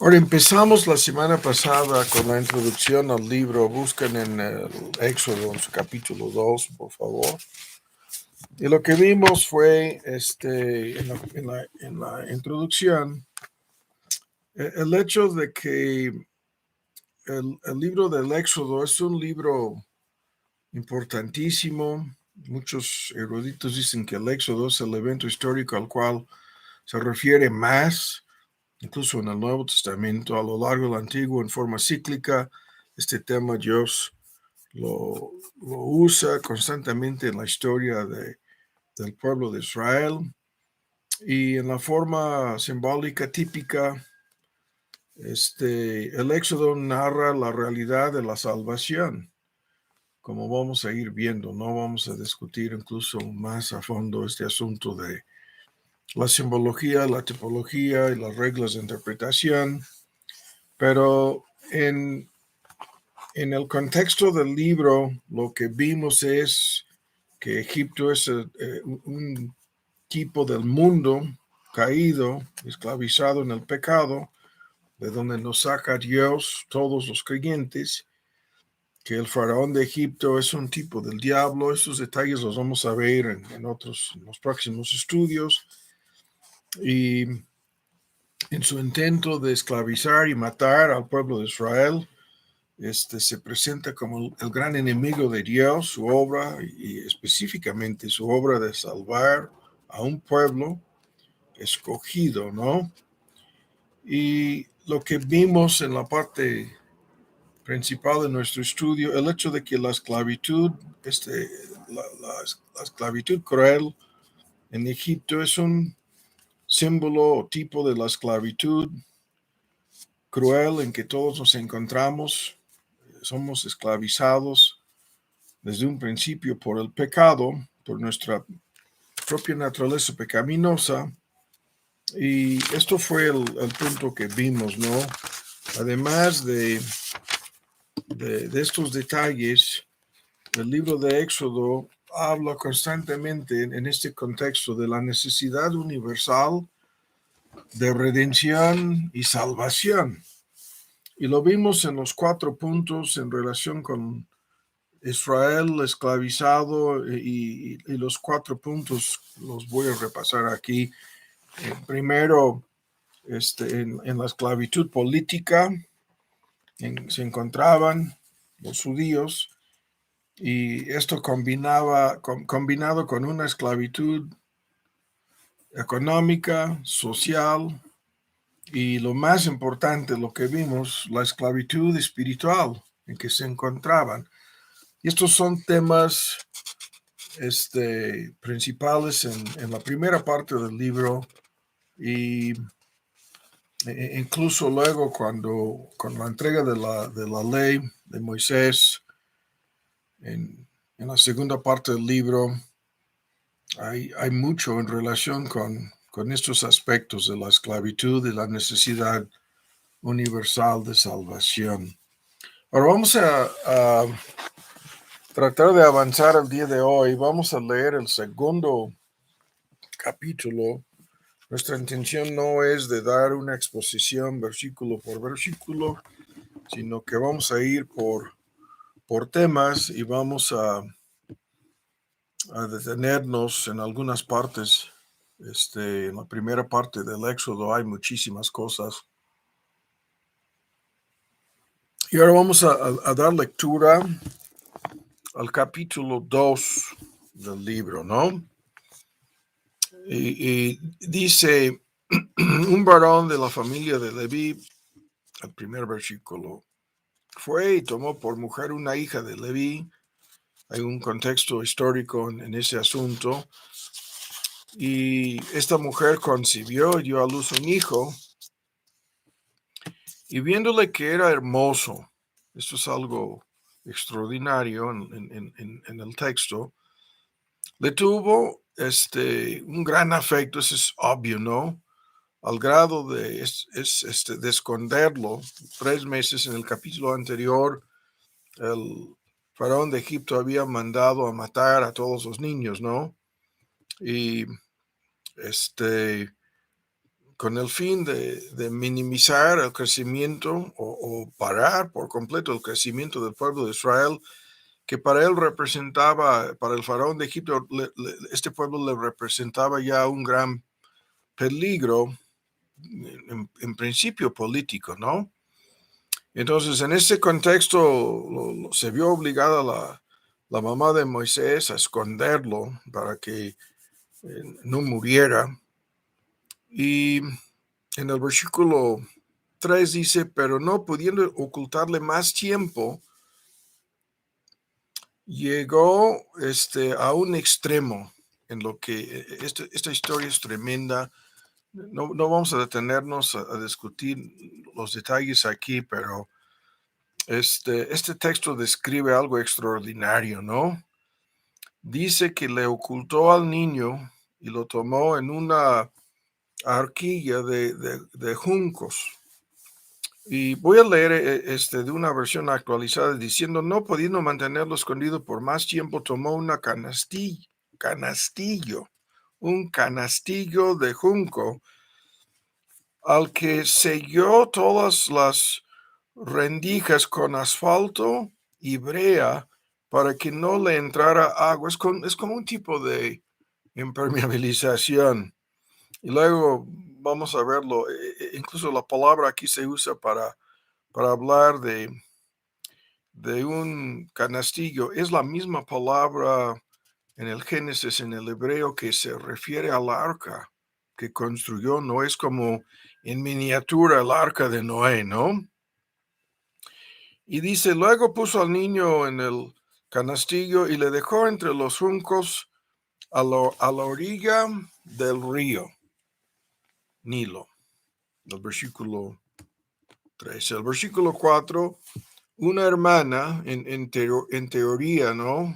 Ahora empezamos la semana pasada con la introducción al libro. Busquen en el Éxodo, en su capítulo 2, por favor. Y lo que vimos fue en la introducción el hecho de que el libro del Éxodo es un libro importantísimo. Muchos eruditos dicen que el Éxodo es el evento histórico al cual se refiere más, incluso en el Nuevo Testamento, a lo largo del Antiguo, en forma cíclica. Este tema Dios lo usa constantemente en la historia del pueblo de Israel, y en la forma simbólica típica. El Éxodo narra la realidad de la salvación, como vamos a ir viendo. No vamos a discutir incluso más a fondo este asunto de la simbología, la tipología y las reglas de interpretación, pero en el contexto del libro lo que vimos es que Egipto es un tipo del mundo caído, esclavizado en el pecado, de donde nos saca Dios, todos los creyentes, que el faraón de Egipto es un tipo del diablo. Estos detalles los vamos a ver en los próximos estudios. Y en su intento de esclavizar y matar al pueblo de Israel, se presenta como el gran enemigo de Dios, su obra, y específicamente su obra de salvar a un pueblo escogido, ¿no? Y lo que vimos en la parte principal de nuestro estudio, el hecho de que la esclavitud, la esclavitud cruel en Egipto es un símbolo o tipo de la esclavitud cruel en que todos nos encontramos. Somos esclavizados desde un principio por el pecado, por nuestra propia naturaleza pecaminosa. Y esto fue el punto que vimos, ¿no? Además de estos detalles, el libro de Éxodo habla constantemente en este contexto de la necesidad universal de redención y salvación. Y lo vimos en los 4 puntos en relación con Israel esclavizado, y los 4 puntos los voy a repasar aquí. Primero, en la esclavitud política se encontraban los judíos, y esto combinado con una esclavitud económica, social, y lo más importante, lo que vimos, la esclavitud espiritual en que se encontraban. Y estos son temas principales en la primera parte del libro, y incluso luego con la entrega de la ley de Moisés en la segunda parte del libro, hay mucho en relación con estos aspectos de la esclavitud y la necesidad universal de salvación. Ahora vamos a tratar de avanzar el día de hoy. Vamos a leer el segundo capítulo. Nuestra intención no es de dar una exposición versículo por versículo, sino que vamos a ir por temas, y vamos a detenernos en algunas partes. En la primera parte del Éxodo hay muchísimas cosas. Y ahora vamos a dar lectura al capítulo 2 del libro, ¿no? Y dice, un varón de la familia de Leví, el primer versículo, fue y tomó por mujer una hija de Leví. Hay un contexto histórico en ese asunto. Y esta mujer concibió y dio a luz un hijo, y viéndole que era hermoso, esto es algo extraordinario en el texto, le tuvo un gran afecto. Eso es obvio, ¿no? Al grado de esconderlo 3 meses. En el capítulo anterior, el faraón de Egipto había mandado a matar a todos los niños, ¿no? Y con el fin de minimizar el crecimiento o parar por completo el crecimiento del pueblo de Israel, que para él representaba, para el faraón de Egipto, este pueblo le representaba ya un gran peligro, en principio político, ¿no? Entonces, en ese contexto, se vio obligada la mamá de Moisés a esconderlo para que no muriera. Y en el versículo 3 dice, pero no pudiendo ocultarle más tiempo, llegó a un extremo en lo que esta historia es tremenda. No vamos a detenernos a discutir los detalles aquí, pero este texto describe algo extraordinario, ¿no? Dice que le ocultó al niño y lo tomó en una arquilla de juncos. Y voy a leer de una versión actualizada diciendo, no pudiendo mantenerlo escondido por más tiempo, tomó un canastillo de junco, al que selló todas las rendijas con asfalto y brea para que no le entrara agua. Es como un tipo de impermeabilización. Y luego vamos a verlo. Incluso la palabra aquí se usa para hablar de un canastillo. Es la misma palabra en el Génesis, en el hebreo, que se refiere al arca que construyó. No es como en miniatura el arca de Noé, ¿no? Y dice, luego puso al niño en el canastillo y le dejó entre los juncos a la orilla del río Nilo. El versículo 3. El versículo 4, una hermana, en teoría, ¿no?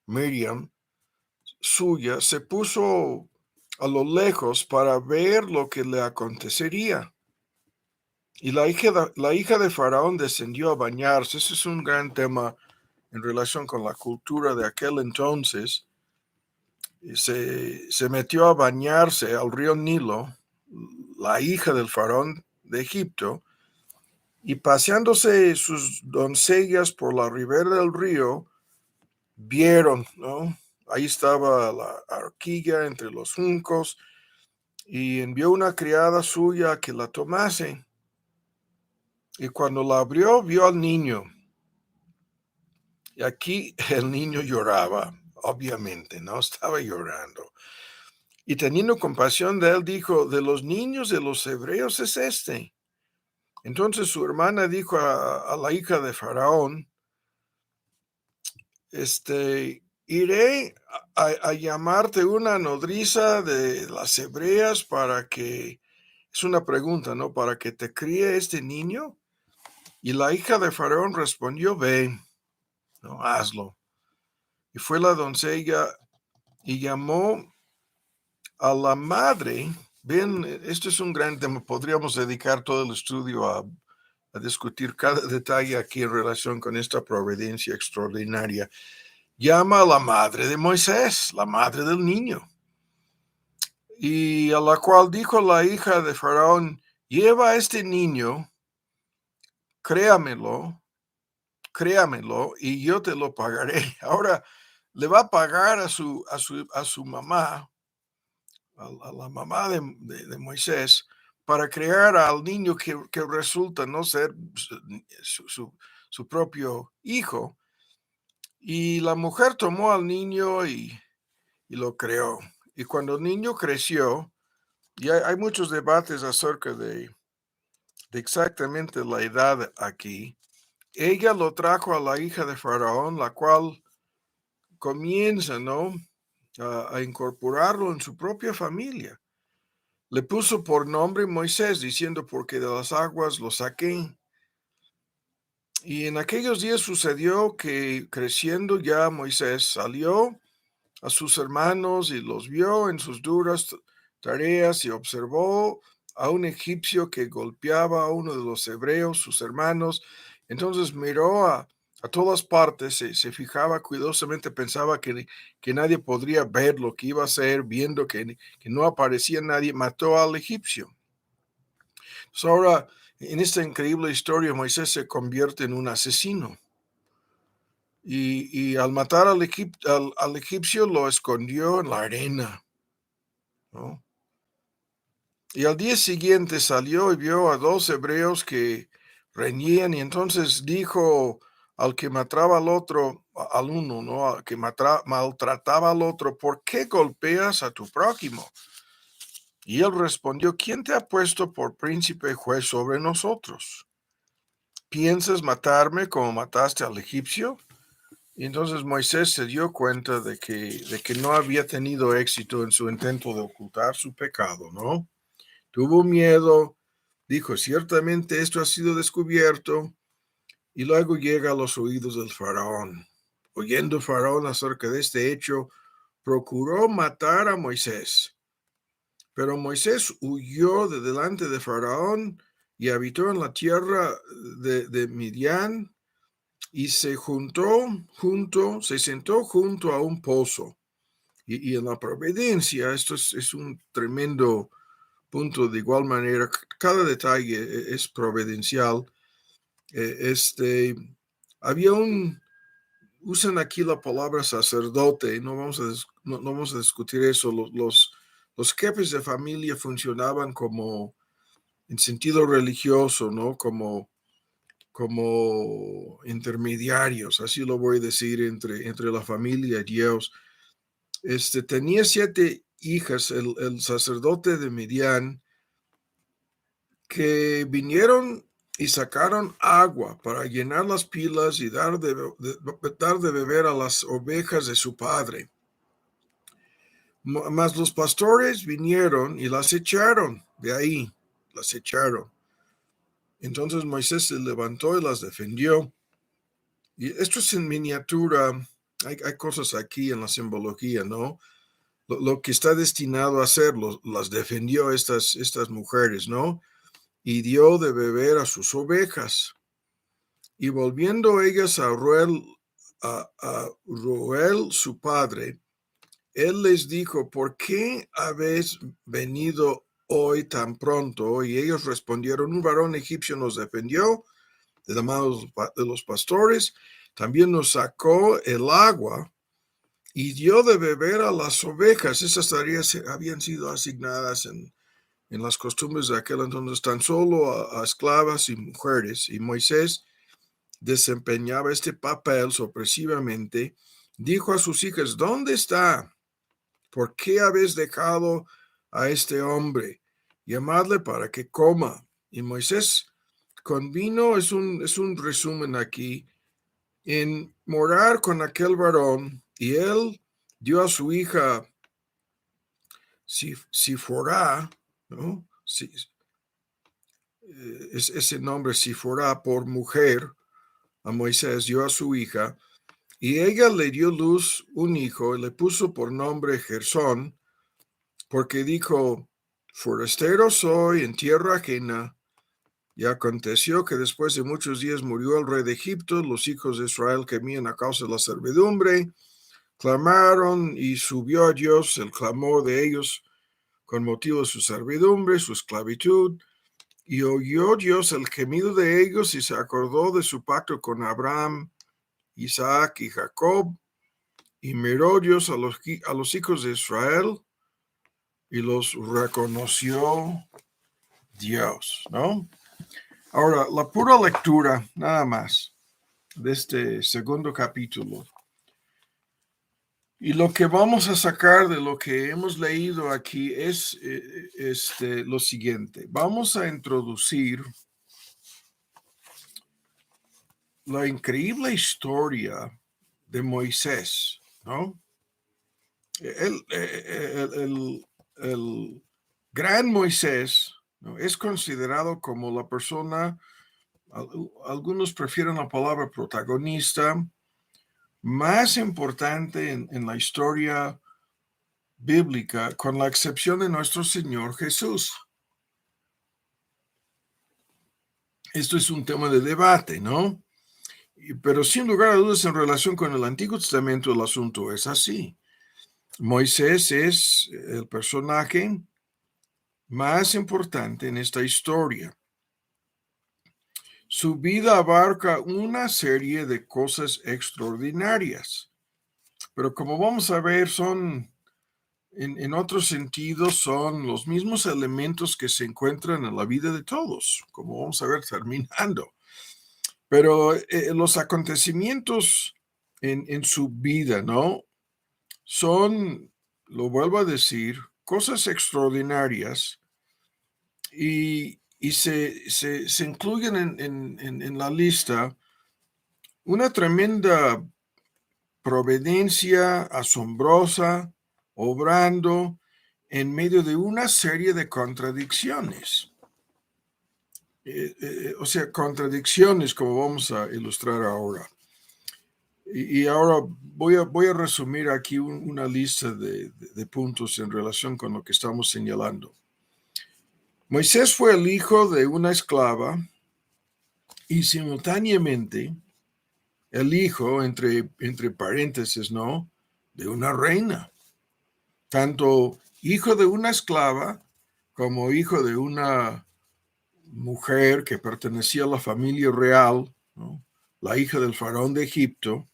Miriam, suya, se puso a lo lejos para ver lo que le acontecería. Y la hija de Faraón descendió a bañarse. Ese es un gran tema en relación con la cultura de aquel entonces. Se metió a bañarse al río Nilo, la hija del Faraón de Egipto, y paseándose sus doncellas por la ribera del río, vieron, ¿no? Ahí estaba la arquilla entre los juncos, y envió una criada suya a que la tomase. Y cuando la abrió, vio al niño. Y aquí el niño lloraba, obviamente, ¿no? Estaba llorando. Y teniendo compasión de él, dijo, de los niños de los hebreos es este. Entonces su hermana dijo a la hija de Faraón, iré a llamarte una nodriza de las hebreas para que, es una pregunta, ¿no? Para que te críe este niño. Y la hija de Faraón respondió, ve, no, hazlo. Y fue la doncella y llamó a la madre. Ven, esto es un gran tema. Podríamos dedicar todo el estudio a discutir cada detalle aquí en relación con esta providencia extraordinaria. Llama a la madre de Moisés, la madre del niño, y a la cual dijo la hija de Faraón, lleva a este niño, créamelo, y yo te lo pagaré. Ahora le va a pagar a su mamá, a la mamá de Moisés, para crear al niño que resulta no ser su propio hijo. Y la mujer tomó al niño y lo creó. Y cuando el niño creció, y hay muchos debates acerca de exactamente la edad aquí, ella lo trajo a la hija de Faraón, la cual comienza, ¿no?, a incorporarlo en su propia familia. Le puso por nombre Moisés, diciendo, porque de las aguas lo saqué. Y en aquellos días sucedió que, creciendo ya, Moisés salió a sus hermanos y los vio en sus duras tareas y observó a un egipcio que golpeaba a uno de los hebreos, sus hermanos. Entonces miró a todas partes, se fijaba cuidadosamente, pensaba que nadie podría ver lo que iba a hacer. Viendo que no aparecía nadie, mató al egipcio. Ahora, en esta increíble historia, Moisés se convierte en un asesino. Y al matar al egipcio lo escondió en la arena, ¿no? Y al día siguiente salió y vio a dos hebreos que reñían, y entonces dijo al que mataba al otro, al uno, ¿no? Al que maltrataba al otro: ¿por qué golpeas a tu prójimo? Y él respondió: ¿quién te ha puesto por príncipe y juez sobre nosotros? ¿Piensas matarme como mataste al egipcio? Y entonces Moisés se dio cuenta de que no había tenido éxito en su intento de ocultar su pecado, ¿no? Tuvo miedo, dijo: ciertamente esto ha sido descubierto, y luego llega a los oídos del faraón. Oyendo Faraón acerca de este hecho, procuró matar a Moisés. Pero Moisés huyó de delante de Faraón y habitó en la tierra de Midian, y se sentó junto a un pozo. Y en la providencia, esto es un tremendo punto. De igual manera, cada detalle es providencial. Había usan aquí la palabra sacerdote. No vamos a discutir eso. Los jefes de familia funcionaban como en sentido religioso, ¿no? Como intermediarios, así lo voy a decir, entre la familia y Dios. Tenía 7 hijas, el sacerdote de Midian, que vinieron y sacaron agua para llenar las pilas y dar de beber a las ovejas de su padre. Mas los pastores vinieron y las echaron de ahí, las echaron. Entonces Moisés se levantó y las defendió. Y esto es en miniatura. Hay cosas aquí en la simbología, ¿no? Lo que está destinado a hacer, las defendió estas mujeres, ¿no? Y dio de beber a sus ovejas. Y volviendo ellas a Reuel, su padre, él les dijo: ¿por qué habéis venido hoy tan pronto? Y ellos respondieron: un varón egipcio nos defendió de la mano de los pastores, también nos sacó el agua y dio de beber a las ovejas. Esas tareas habían sido asignadas en las costumbres de aquel entonces tan solo a esclavas y mujeres, y Moisés desempeñaba este papel sorpresivamente. Dijo a sus hijas: ¿dónde está? ¿Por qué habéis dejado a este hombre? Llamadle para que coma. Y Moisés convino, es un resumen aquí, en morar con aquel varón, y él dio a su hija Sifora, ¿no? Ese nombre Sifora, por mujer, a Moisés dio a su hija, y ella le dio luz un hijo y le puso por nombre Gersón, porque dijo: forastero soy en tierra ajena. Y aconteció que después de muchos días murió el rey de Egipto. Los hijos de Israel gemían a causa de la servidumbre, clamaron, y subió a Dios el clamor de ellos con motivo de su servidumbre, su esclavitud. Y oyó Dios el gemido de ellos, y se acordó de su pacto con Abraham, Isaac y Jacob. Y miró Dios a los hijos de Israel, y los reconoció Dios, ¿no? Ahora, la pura lectura, nada más, de este segundo capítulo, y lo que vamos a sacar de lo que hemos leído aquí es lo siguiente. Vamos a introducir la increíble historia de Moisés, ¿no? El gran Moisés, ¿no?, es considerado como la persona, algunos prefieren la palabra protagonista, más importante en la historia bíblica, con la excepción de nuestro Señor Jesús. Esto es un tema de debate, ¿no? Pero sin lugar a dudas, en relación con el Antiguo Testamento, el asunto es así. Moisés es el personaje más importante en esta historia. Su vida abarca una serie de cosas extraordinarias, pero como vamos a ver, son, en otros sentidos, son los mismos elementos que se encuentran en la vida de todos, como vamos a ver terminando. Pero los acontecimientos en su vida, ¿no? Son, lo vuelvo a decir, cosas extraordinarias y se incluyen en la lista una tremenda providencia asombrosa, obrando en medio de una serie de contradicciones. O sea, contradicciones como vamos a ilustrar ahora. Y ahora voy a resumir aquí una lista de puntos en relación con lo que estamos señalando. Moisés fue el hijo de una esclava y simultáneamente el hijo, entre paréntesis, ¿no?, de una reina. Tanto hijo de una esclava como hijo de una mujer que pertenecía a la familia real, ¿no?, la hija del faraón de Egipto,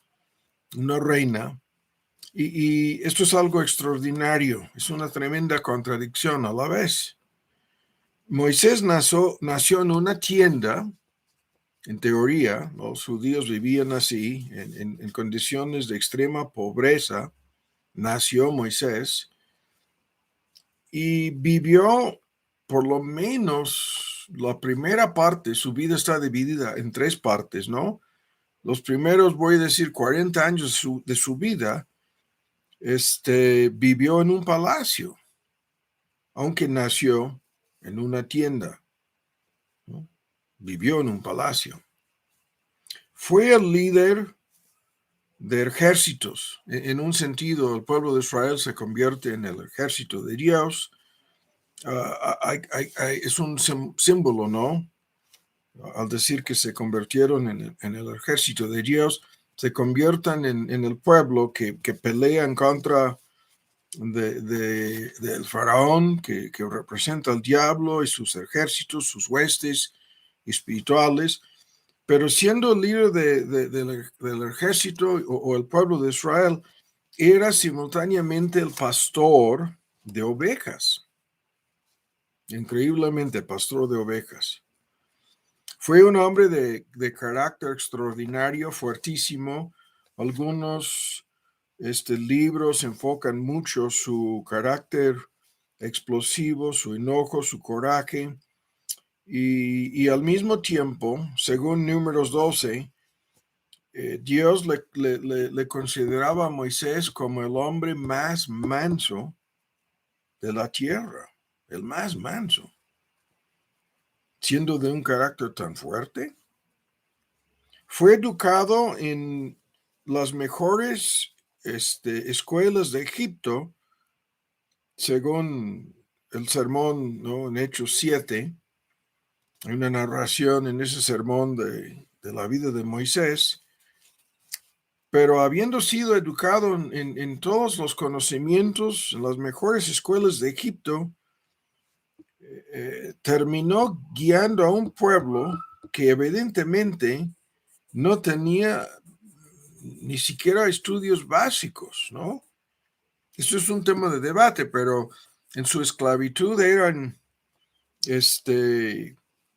una reina. Y esto es algo extraordinario, es una tremenda contradicción a la vez. Moisés nació en una tienda, en teoría, los judíos vivían así, en condiciones de extrema pobreza, nació Moisés y vivió por lo menos la primera parte, su vida está dividida en tres partes, ¿no? Los primeros, voy a decir, 40 años de su vida, vivió en un palacio, aunque nació en una tienda, ¿no? Vivió en un palacio. Fue el líder de ejércitos. En un sentido, el pueblo de Israel se convierte en el ejército de Dios. Es un símbolo, ¿no? Al decir que se convirtieron en el ejército de Dios, se conviertan en el pueblo que pelea en contra del faraón, que representa al diablo y sus ejércitos, sus huestes espirituales. Pero siendo el líder del ejército o el pueblo de Israel, era simultáneamente el pastor de ovejas. Increíblemente, pastor de ovejas. Fue un hombre de carácter extraordinario, fuertísimo. Algunos libros enfocan mucho su carácter explosivo, su enojo, su coraje. Y al mismo tiempo, según Números 12, Dios le consideraba a Moisés como el hombre más manso de la tierra, el más manso, siendo de un carácter tan fuerte. Fue educado en las mejores escuelas de Egipto, según el sermón, ¿no?, en Hechos 7. Hay una narración en ese sermón de la vida de Moisés. Pero habiendo sido educado en todos los conocimientos, en las mejores escuelas de Egipto, terminó guiando a un pueblo que evidentemente no tenía ni siquiera estudios básicos, ¿no? Esto es un tema de debate, pero en su esclavitud eran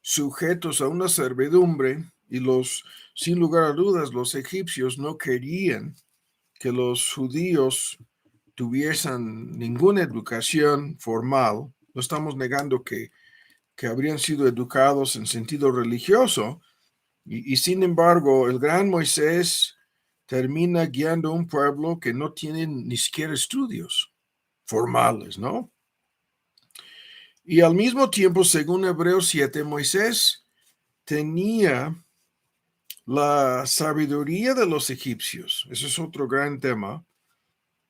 sujetos a una servidumbre y sin lugar a dudas, los egipcios no querían que los judíos tuviesen ninguna educación formal. No estamos negando que habrían sido educados en sentido religioso, y sin embargo, el gran Moisés termina guiando a un pueblo que no tiene ni siquiera estudios formales, ¿no? Y al mismo tiempo, según Hebreos 7, Moisés tenía la sabiduría de los egipcios. Ese es otro gran tema.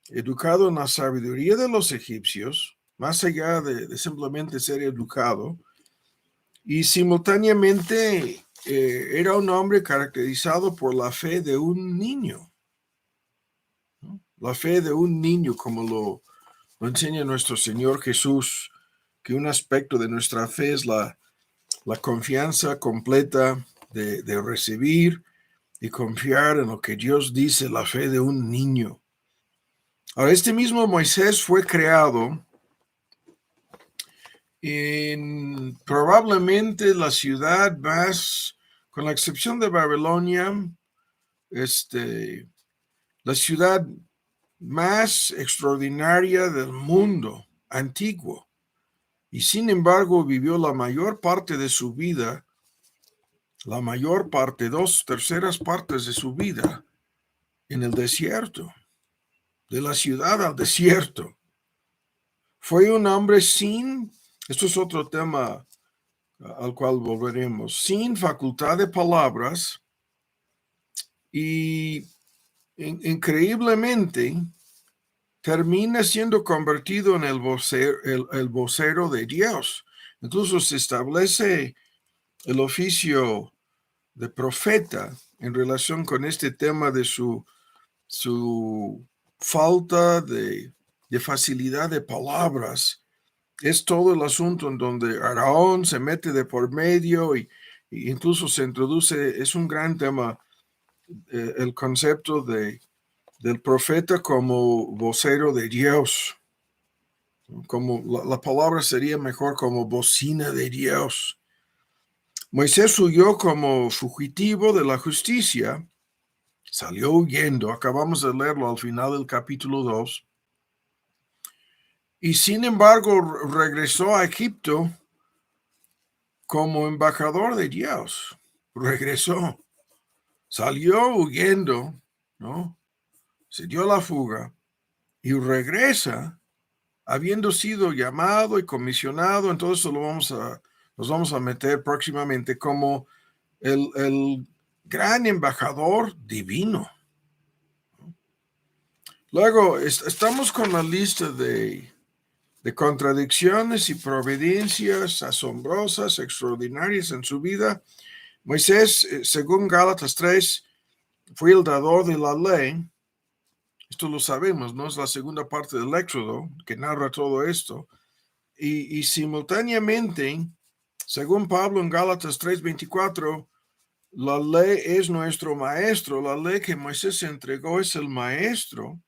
Educado en la sabiduría de los egipcios, más allá de simplemente ser educado, y simultáneamente era un hombre caracterizado por la fe de un niño, ¿no? La fe de un niño, como lo enseña nuestro Señor Jesús, que un aspecto de nuestra fe es la confianza completa de recibir y confiar en lo que Dios dice, la fe de un niño. Ahora, este mismo Moisés fue creado en probablemente la ciudad más, con la excepción de Babilonia, la ciudad más extraordinaria del mundo antiguo. Y sin embargo vivió la mayor parte de su vida, la mayor parte, 2/3 partes de su vida, en el desierto, de la ciudad al desierto. Fue un hombre sin, esto es otro tema al cual volveremos, sin facultad de palabras y increíblemente termina siendo convertido en el vocero de Dios. Incluso se establece el oficio de profeta en relación con este tema de su falta de facilidad de palabras. Es todo el asunto en donde Aarón se mete de por medio y incluso se introduce, es un gran tema, el concepto del profeta como vocero de Dios. Como la palabra sería mejor como bocina de Dios. Moisés huyó como fugitivo de la justicia, salió huyendo, acabamos de leerlo al final del capítulo 2, y sin embargo regresó a Egipto como embajador de Dios. Regresó, salió huyendo, ¿no? Se dio la fuga y regresa habiendo sido llamado y comisionado. Entonces nos vamos a meter próximamente como el gran embajador divino. Luego, estamos con la lista de contradicciones y providencias asombrosas, extraordinarias en su vida. Moisés, según Gálatas 3, fue el dador de la ley. Esto lo sabemos, ¿no? Es la segunda parte del Éxodo que narra todo esto. Y simultáneamente, según Pablo en Gálatas 3:24, la ley es nuestro maestro. La ley que Moisés entregó es el maestro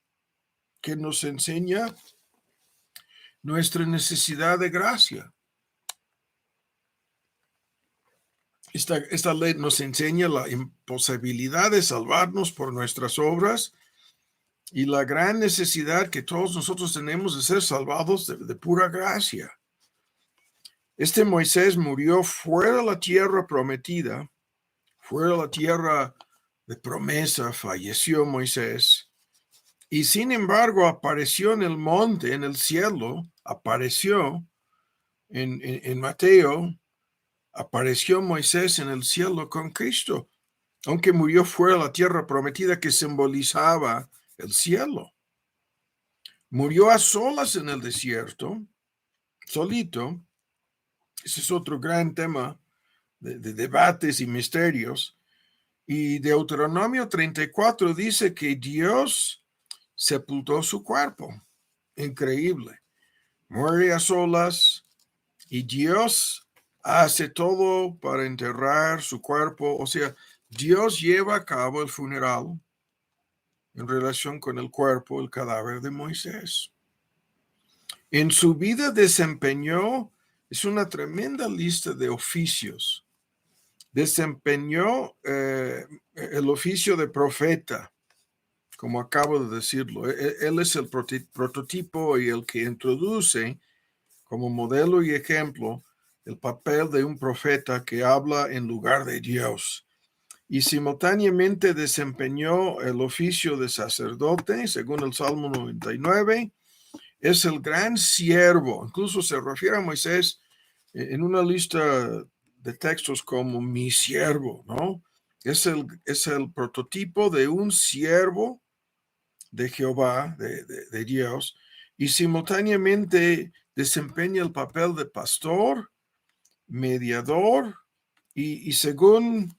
que nos enseña nuestra necesidad de gracia. Esta ley nos enseña la imposibilidad de salvarnos por nuestras obras y la gran necesidad que todos nosotros tenemos de ser salvados de pura gracia. Este Moisés murió fuera de la tierra prometida, fuera de la tierra de promesa, falleció Moisés, y sin embargo apareció en el monte, en el cielo, apareció en Mateo, apareció Moisés en el cielo con Cristo, aunque murió fuera de la tierra prometida que simbolizaba el cielo. Murió a solas en el desierto, solito. Ese es otro gran tema de debates y misterios. Y Deuteronomio 34 dice que Dios sepultó su cuerpo. Increíble. Muere a solas y Dios hace todo para enterrar su cuerpo. O sea, Dios lleva a cabo el funeral en relación con el cuerpo, el cadáver de Moisés. En su vida desempeñó, es una tremenda lista de oficios. Desempeñó el oficio de profeta, como acabo de decirlo. Él es el prototipo y el que introduce como modelo y ejemplo el papel de un profeta que habla en lugar de Dios. Y simultáneamente desempeñó el oficio de sacerdote, según el Salmo 99. Es el gran siervo. Incluso se refiere a Moisés en una lista de textos como mi siervo, ¿no? Es el prototipo de un siervo de Jehová, de Dios, y simultáneamente desempeña el papel de pastor, mediador, y según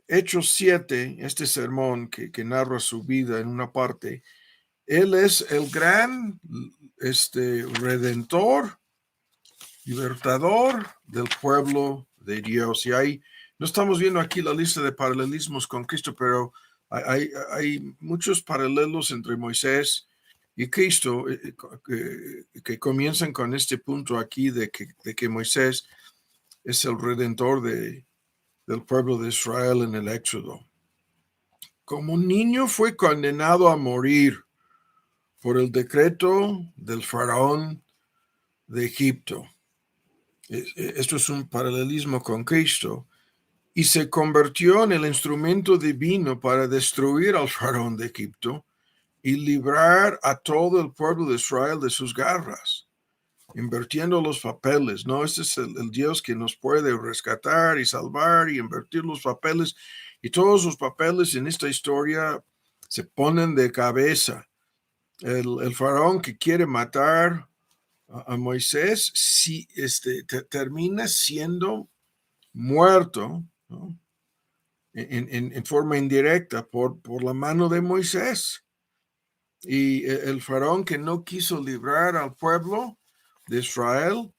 Hechos 7, este sermón que narra su vida en una parte, él es el gran redentor, libertador del pueblo de Dios. Y hay No estamos viendo aquí la lista de paralelismos con Cristo, pero hay muchos paralelos entre Moisés y Cristo que comienzan con este punto aquí de que Moisés es el redentor del pueblo de Israel en el Éxodo. Como un niño fue condenado a morir por el decreto del faraón de Egipto. Esto es un paralelismo con Cristo. Y se convirtió en el instrumento divino para destruir al faraón de Egipto y librar a todo el pueblo de Israel de sus garras, invirtiendo los papeles, ¿no? Este es el Dios que nos puede rescatar y salvar y invertir los papeles. Y todos los papeles en esta historia se ponen de cabeza. El faraón que quiere matar a Moisés termina siendo muerto, ¿no? En forma indirecta por la mano de Moisés. Y el faraón que no quiso librar al pueblo de Israel,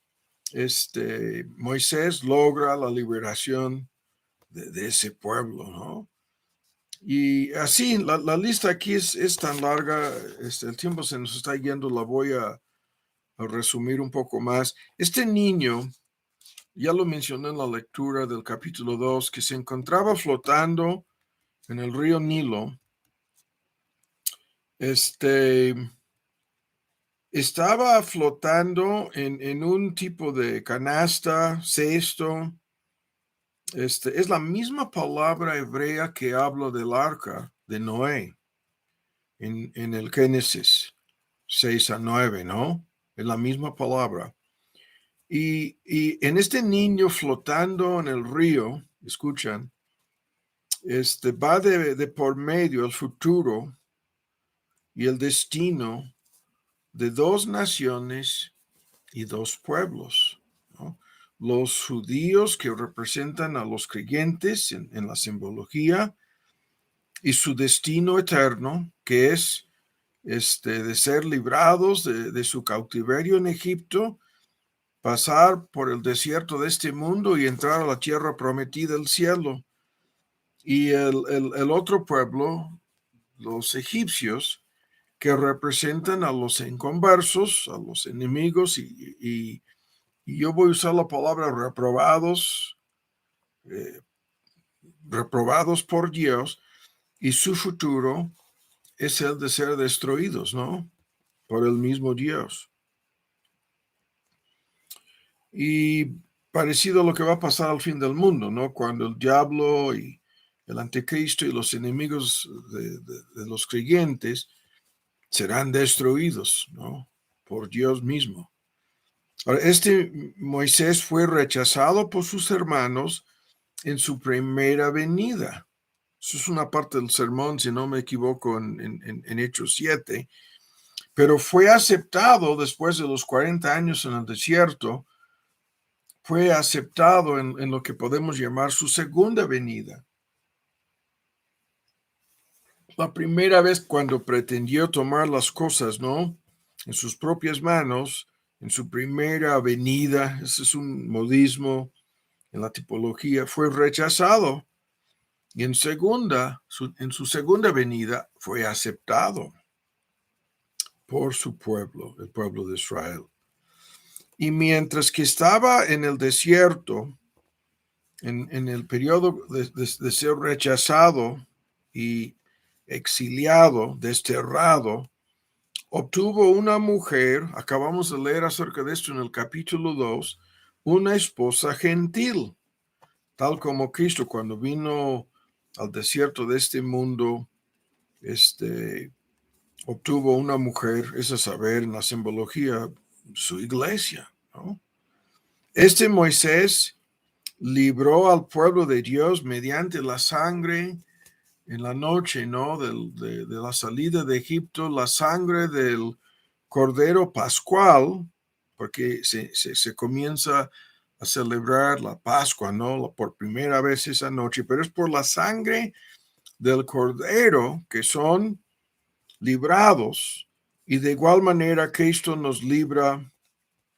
Moisés logra la liberación de ese pueblo, ¿no? Y así, la lista aquí es tan larga, el tiempo se nos está yendo, la voy a resumir un poco más. Este niño, ya lo mencioné en la lectura del capítulo 2, que se encontraba flotando en el río Nilo, estaba flotando en un tipo de canasta, cesto. Es la misma palabra hebrea que habla del arca de Noé en el Génesis 6-9, ¿no? Es la misma palabra. Y en este niño flotando en el río, escuchan, va de por medio el futuro y el destino de dos naciones y dos pueblos, ¿no? Los judíos que representan a los creyentes en la simbología y su destino eterno, que es de ser librados de su cautiverio en Egipto, pasar por el desierto de este mundo y entrar a la tierra prometida, el cielo. Y el otro pueblo, los egipcios, que representan a los inconversos, a los enemigos, y yo voy a usar la palabra reprobados, reprobados por Dios, y su futuro es el de ser destruidos, ¿no? Por el mismo Dios. Y parecido a lo que va a pasar al fin del mundo, ¿no? Cuando el diablo y el anticristo y los enemigos de los creyentes serán destruidos, ¿no? Por Dios mismo. Ahora, Moisés fue rechazado por sus hermanos en su primera venida. Eso es una parte del sermón, si no me equivoco, en Hechos 7. Pero fue aceptado después de los 40 años en el desierto, fue aceptado en lo que podemos llamar su segunda venida. La primera vez cuando pretendió tomar las cosas, ¿no? En sus propias manos, en su primera venida, ese es un modismo en la tipología, fue rechazado. Y en su segunda venida fue aceptado por su pueblo, el pueblo de Israel. Y mientras que estaba en el desierto, en el periodo de ser rechazado y exiliado, desterrado, obtuvo una mujer, acabamos de leer acerca de esto en el capítulo 2, una esposa gentil, tal como Cristo cuando vino al desierto de este mundo, obtuvo una mujer, es a saber, en la simbología, su iglesia, ¿no? Moisés libró al pueblo de Dios mediante la sangre en la noche, ¿no? De la salida de Egipto, la sangre del Cordero Pascual, porque se comienza a celebrar la Pascua, ¿no? Por primera vez esa noche, pero es por la sangre del Cordero que son librados, y de igual manera Cristo nos libra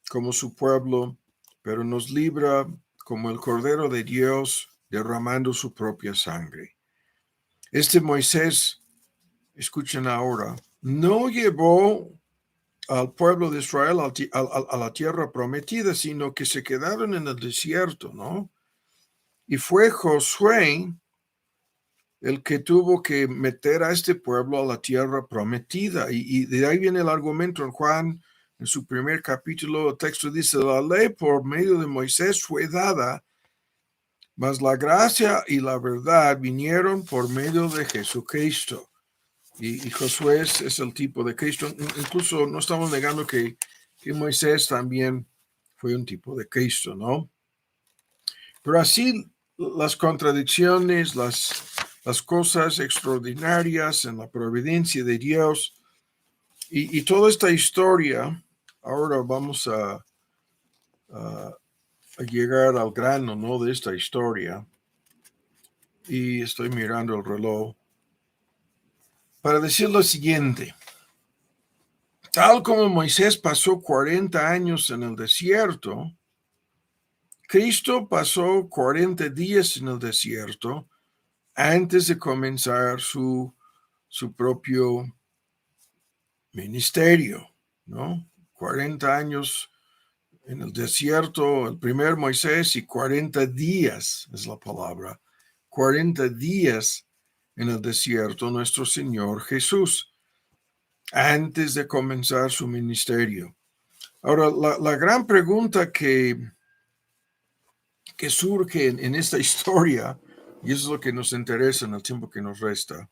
como su pueblo, pero nos libra como el Cordero de Dios derramando su propia sangre. Este Moisés, escuchen ahora, no llevó al pueblo de Israel a la tierra prometida, sino que se quedaron en el desierto, ¿no? Y fue Josué el que tuvo que meter a este pueblo a la tierra prometida. Y de ahí viene el argumento en Juan, en su primer capítulo, el texto dice, la ley por medio de Moisés fue dada, mas la gracia y la verdad vinieron por medio de Jesucristo. Y Josué es el tipo de Cristo. Incluso no estamos negando que Moisés también fue un tipo de Cristo, ¿no? Pero así las contradicciones, las cosas extraordinarias en la providencia de Dios y toda esta historia, ahora vamos a llegar al grano, ¿no? De esta historia. Y estoy mirando el reloj para decir lo siguiente. Tal como Moisés pasó 40 años en el desierto, Cristo pasó 40 días en el desierto antes de comenzar su propio ministerio, ¿no? 40 años en el desierto, el primer Moisés, y 40 días es la palabra. 40 días en el desierto nuestro Señor Jesús, antes de comenzar su ministerio. Ahora, la gran pregunta que surge en esta historia, y eso es lo que nos interesa en el tiempo que nos resta,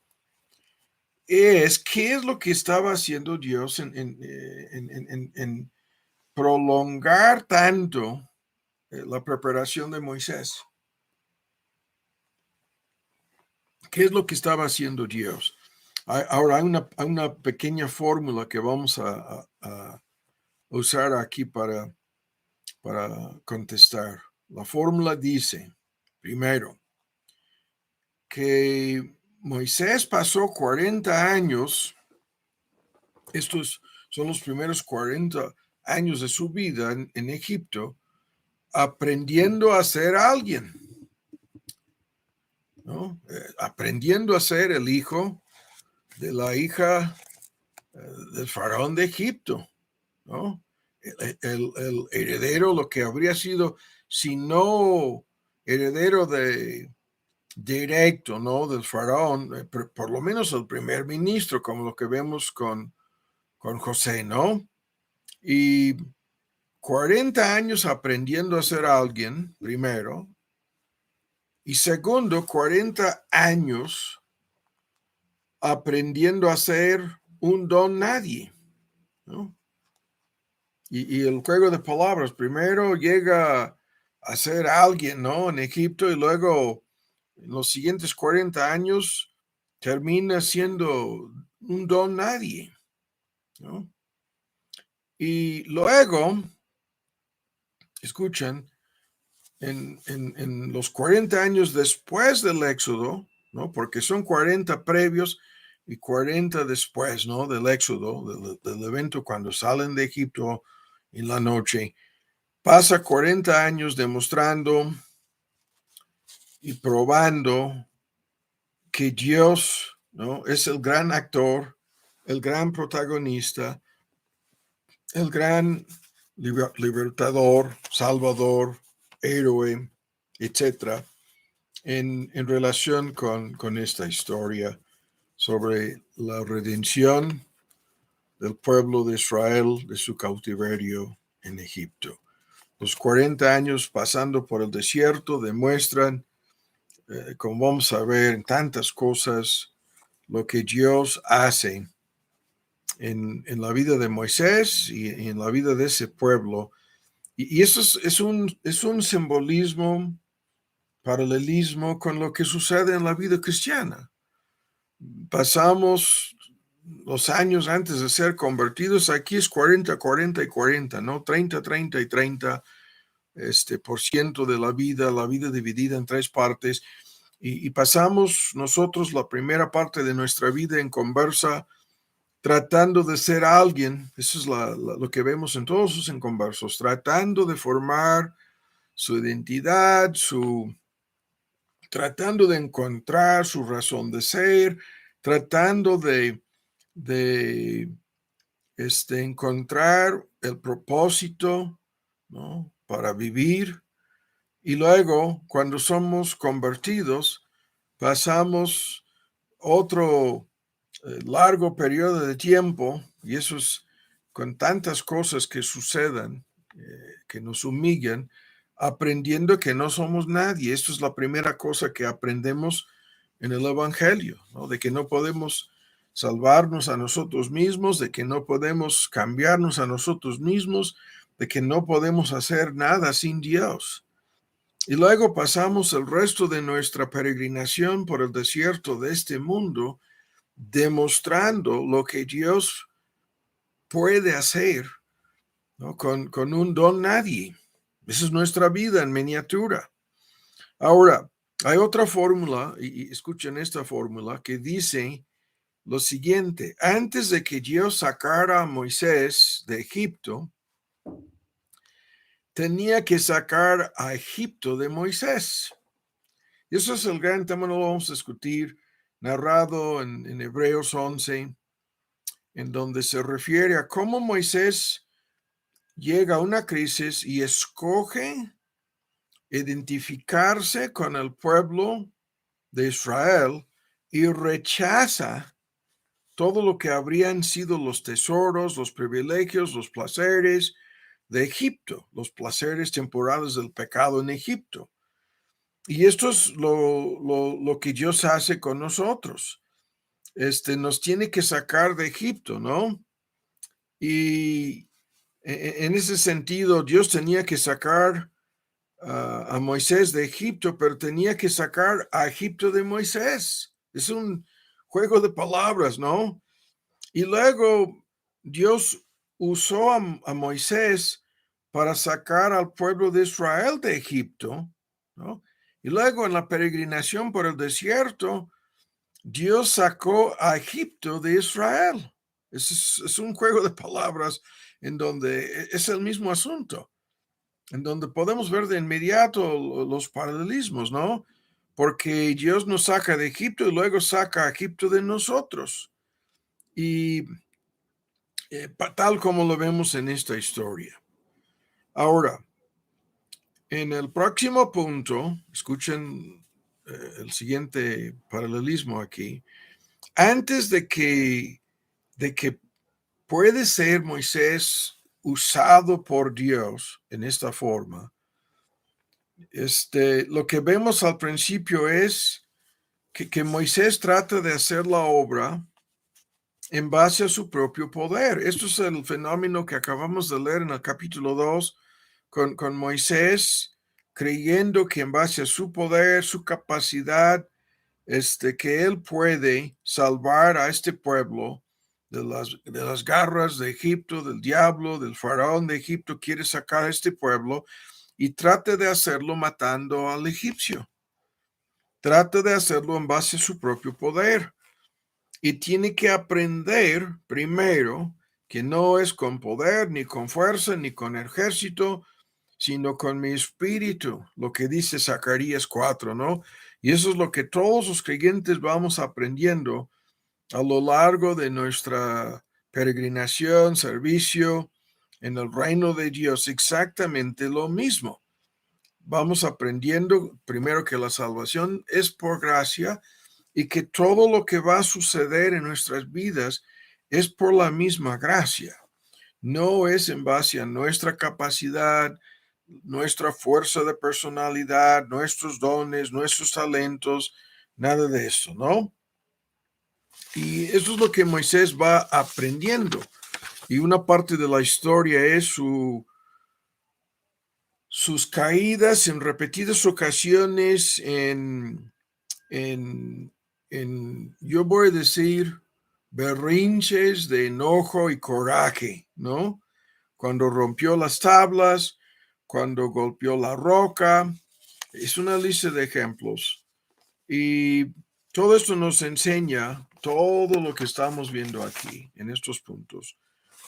es qué es lo que estaba haciendo Dios en prolongar tanto la preparación de Moisés. ¿Qué es lo que estaba haciendo Dios? Ahora hay una pequeña fórmula que vamos a usar aquí para contestar. La fórmula dice, primero, que Moisés pasó 40 años, estos son los primeros 40 años de su vida en Egipto, aprendiendo a ser alguien, ¿no? Aprendiendo a ser el hijo de la hija del faraón de Egipto, ¿no? El heredero, lo que habría sido, si no heredero directo, ¿no? Del faraón, por lo menos el primer ministro, como lo que vemos con José, ¿no? Y 40 años aprendiendo a ser alguien, primero, y segundo, 40 años aprendiendo a ser un don nadie, ¿no? Y el juego de palabras, primero llega a ser alguien, ¿no? En Egipto, y luego en los siguientes 40 años termina siendo un don nadie, ¿no? Y luego, escuchen, en los 40 años después del Éxodo, ¿no? Porque son 40 previos y 40 después, ¿no? Del Éxodo, del evento cuando salen de Egipto en la noche. Pasa 40 años demostrando y probando que Dios, ¿no? Es el gran actor, el gran protagonista, el gran libertador, salvador, héroe, etcétera, en relación con esta historia sobre la redención del pueblo de Israel de su cautiverio en Egipto. Los 40 años pasando por el desierto demuestran, como vamos a ver en tantas cosas, lo que Dios hace en la vida de Moisés y en la vida de ese pueblo. Y eso es un simbolismo, paralelismo con lo que sucede en la vida cristiana. Pasamos los años antes de ser convertidos, aquí es 40, 40 y 40, ¿no? 30, 30 y 30 por ciento de la vida dividida en tres partes. Y pasamos nosotros la primera parte de nuestra vida en conversa, tratando de ser alguien. Eso es lo que vemos en todos sus inconversos, tratando de formar su identidad, su tratando de encontrar su razón de ser, tratando de encontrar el propósito, ¿no?, para vivir. Y luego, cuando somos convertidos, pasamos otro largo periodo de tiempo, y eso es con tantas cosas que sucedan, que nos humillan, aprendiendo que no somos nadie. Esto es la primera cosa que aprendemos en el Evangelio, ¿no?, de que no podemos salvarnos a nosotros mismos, de que no podemos cambiarnos a nosotros mismos, de que no podemos hacer nada sin Dios. Y luego pasamos el resto de nuestra peregrinación por el desierto de este mundo, demostrando lo que Dios puede hacer, ¿no?, con un don nadie. Esa es nuestra vida en miniatura. Ahora, hay otra fórmula, y escuchen esta fórmula, que dice lo siguiente: antes de que Dios sacara a Moisés de Egipto, tenía que sacar a Egipto de Moisés. Y eso es el gran tema, no lo vamos a discutir, narrado en Hebreos 11, en donde se refiere a cómo Moisés llega a una crisis y escoge identificarse con el pueblo de Israel y rechaza todo lo que habrían sido los tesoros, los privilegios, los placeres de Egipto, los placeres temporales del pecado en Egipto. Y esto es lo que Dios hace con nosotros. Nos tiene que sacar de Egipto, ¿no? Y en ese sentido, Dios tenía que sacar a Moisés de Egipto, pero tenía que sacar a Egipto de Moisés. Es un juego de palabras, ¿no? Y luego Dios usó a Moisés para sacar al pueblo de Israel de Egipto, ¿no? Y luego en la peregrinación por el desierto, Dios sacó a Egipto de Israel. Es un juego de palabras en donde es el mismo asunto, en donde podemos ver de inmediato los paralelismos, ¿no? Porque Dios nos saca de Egipto y luego saca a Egipto de nosotros. Y tal como lo vemos en esta historia. Ahora, en el próximo punto, escuchen el siguiente paralelismo aquí. Antes de que puede ser Moisés usado por Dios en esta forma, lo que vemos al principio es que Moisés trata de hacer la obra en base a su propio poder. Esto es el fenómeno que acabamos de leer en el capítulo 2 con Moisés, creyendo que en base a su poder, su capacidad, que él puede salvar a este pueblo de las garras de Egipto, del diablo, del faraón de Egipto. Quiere sacar a este pueblo y trata de hacerlo matando al egipcio. Trata de hacerlo en base a su propio poder. Y tiene que aprender primero que no es con poder, ni con fuerza, ni con ejército, sino con mi espíritu, lo que dice Zacarías 4, ¿no? Y eso es lo que todos los creyentes vamos aprendiendo a lo largo de nuestra peregrinación, servicio en el reino de Dios, exactamente lo mismo. Vamos aprendiendo primero que la salvación es por gracia y que todo lo que va a suceder en nuestras vidas es por la misma gracia. No es en base a nuestra capacidad, nuestra fuerza de personalidad, nuestros dones, nuestros talentos, nada de eso, ¿no? Y eso es lo que Moisés va aprendiendo. Y una parte de la historia es sus caídas en repetidas ocasiones yo voy a decir, berrinches de enojo y coraje, ¿no? Cuando rompió las tablas, cuando golpeó la roca. Es una lista de ejemplos. Y todo esto nos enseña todo lo que estamos viendo aquí, en estos puntos.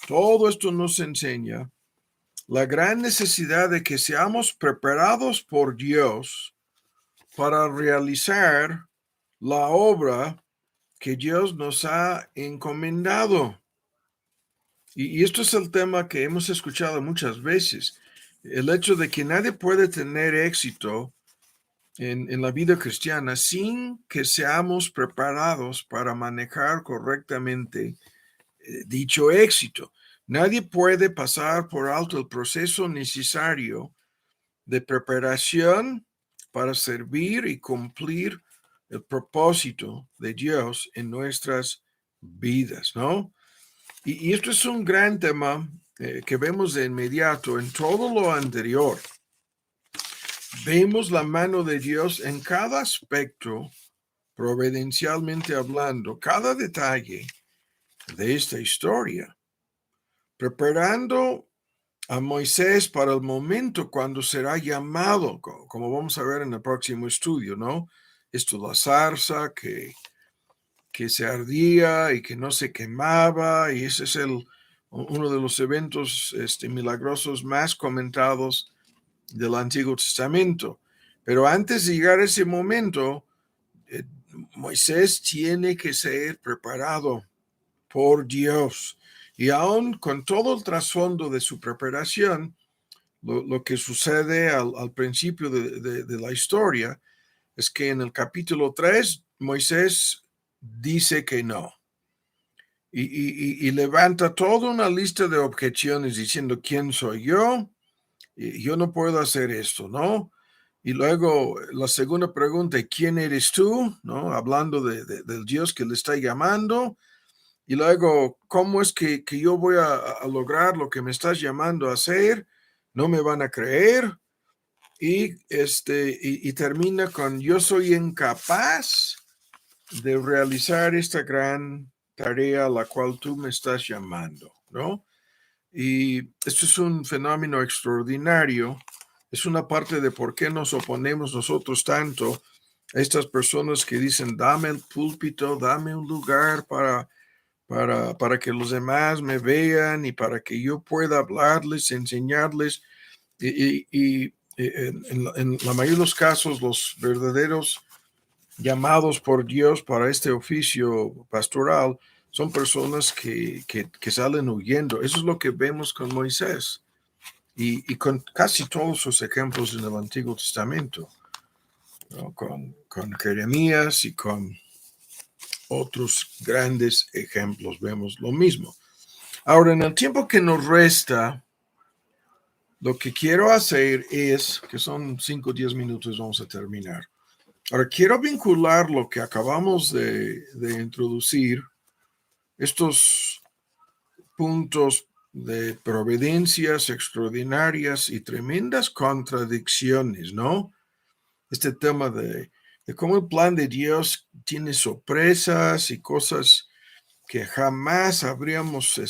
Todo esto nos enseña la gran necesidad de que seamos preparados por Dios para realizar la obra que Dios nos ha encomendado. Y esto es el tema que hemos escuchado muchas veces, el hecho de que nadie puede tener éxito en la vida cristiana sin que seamos preparados para manejar correctamente dicho éxito. Nadie puede pasar por alto el proceso necesario de preparación para servir y cumplir el propósito de Dios en nuestras vidas, ¿no? Y esto es un gran tema que vemos de inmediato en todo lo anterior. Vemos la mano de Dios en cada aspecto, providencialmente hablando, cada detalle de esta historia, preparando a Moisés para el momento cuando será llamado, como vamos a ver en el próximo estudio, ¿no? Esto, la zarza que se ardía y que no se quemaba, y ese es uno de los eventos milagrosos más comentados del Antiguo Testamento. Pero antes de llegar a ese momento, Moisés tiene que ser preparado por Dios. Y aún con todo el trasfondo de su preparación, lo que sucede al principio de la historia es que en el capítulo 3, Moisés dice que no. Y levanta toda una lista de objeciones diciendo, ¿quién soy yo? Yo no puedo hacer esto, ¿no? Y luego la segunda pregunta, ¿quién eres tú? ¿No? Hablando del Dios que le está llamando. Y luego, ¿cómo es que yo voy a lograr lo que me estás llamando a hacer? No me van a creer. Y termina con, yo soy incapaz de realizar esta gran tarea a la cual tú me estás llamando, ¿no? Y esto es un fenómeno extraordinario. Es una parte de por qué nos oponemos nosotros tanto a estas personas que dicen, dame el púlpito, dame un lugar para que los demás me vean y para que yo pueda hablarles, enseñarles. Y en la mayoría de los casos, los verdaderos llamados por Dios para este oficio pastoral son personas que salen huyendo. Eso es lo que vemos con Moisés y con casi todos sus ejemplos en el Antiguo Testamento, ¿no? Con Jeremías y con otros grandes ejemplos vemos lo mismo. Ahora, en el tiempo que nos resta, lo que quiero hacer es, que son 5 o 10 minutos, vamos a terminar. Ahora, quiero vincular lo que acabamos de introducir, estos puntos de providencias extraordinarias y tremendas contradicciones, ¿no? Este tema de cómo el plan de Dios tiene sorpresas y cosas que jamás habríamos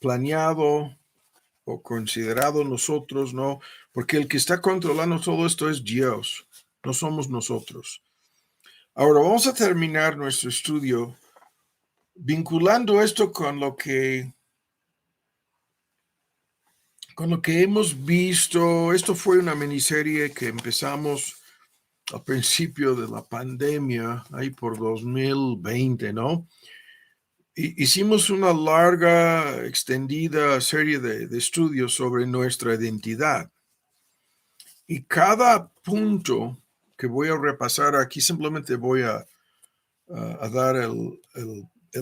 planeado o considerado nosotros, ¿no? Porque el que está controlando todo esto es Dios, no somos nosotros. Ahora vamos a terminar nuestro estudio vinculando esto con lo que hemos visto. Esto fue una miniserie que empezamos al principio de la pandemia, ahí por 2020, ¿no? Hicimos una larga, extendida serie de estudios sobre nuestra identidad. Y cada punto que voy a repasar aquí, simplemente voy a dar el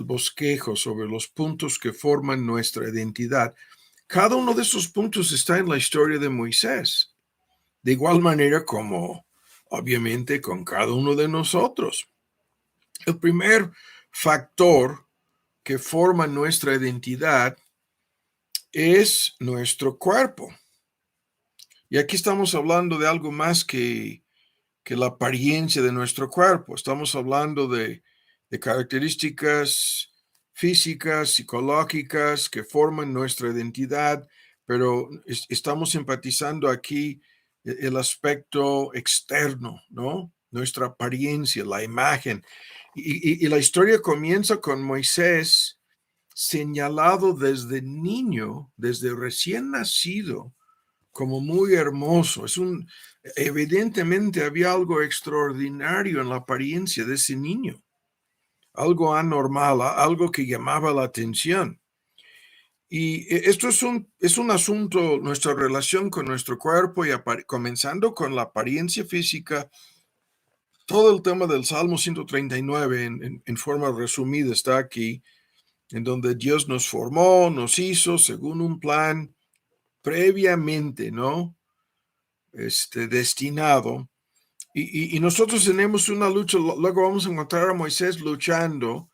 bosquejo sobre los puntos que forman nuestra identidad. Cada uno de esos puntos está en la historia de Moisés, de igual manera como, obviamente, con cada uno de nosotros. El primer factor que forma nuestra identidad es nuestro cuerpo. Y aquí estamos hablando de algo más que la apariencia de nuestro cuerpo. Estamos hablando de características físicas, psicológicas que forman nuestra identidad, pero estamos enfatizando aquí el aspecto externo, ¿no? Nuestra apariencia, la imagen. Y la historia comienza con Moisés señalado desde niño, desde recién nacido, como muy hermoso. Evidentemente había algo extraordinario en la apariencia de ese niño, algo anormal, algo que llamaba la atención. Y esto es un asunto, nuestra relación con nuestro cuerpo, y comenzando con la apariencia física. Todo el tema del Salmo 139 en forma resumida está aquí, en donde Dios nos formó, nos hizo según un plan previamente, ¿no? Destinado. Y nosotros tenemos una lucha. Luego vamos a encontrar a Moisés luchando